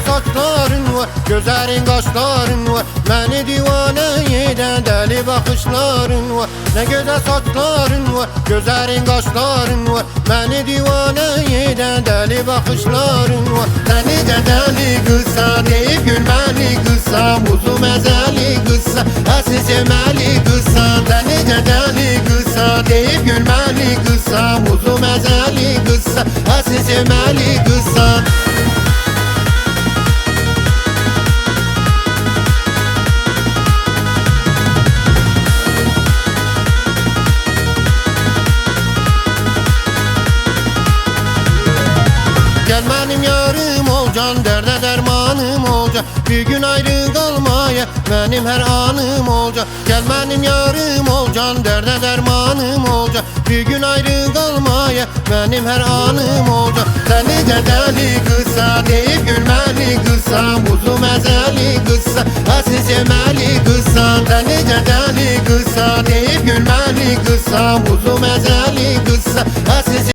saçların var, gözlerin kaşların var, beni divane eden deli bakışların var. Ne güzel saçların var, gözlerin kaşların var, beni divane eden deli bakışların var. Seni de deli kızsa deyip gülmeli kızsa, uzun mezeli kızsa, asil cemali kızsa. Seni de deli kızsa deyip gülmeli kızsa, uzun mezeli kızsa, asil cemali kızsa. Gel benim yarım ol can, derde dermanım olacak, bir gün ayrı kalmaya benim her anım olacak. Gel benim yarım ol can, derde dermanım olacak, bir gün ayrı kalmaya benim her anım olacak. Seni de deli kızsa deyip gülmeli kızsa, uzun mezeli kızsa, asil cemali kızsa. Seni de deli kızsa deyip gülmeli kızsa, uzun mezeli kızsa, asil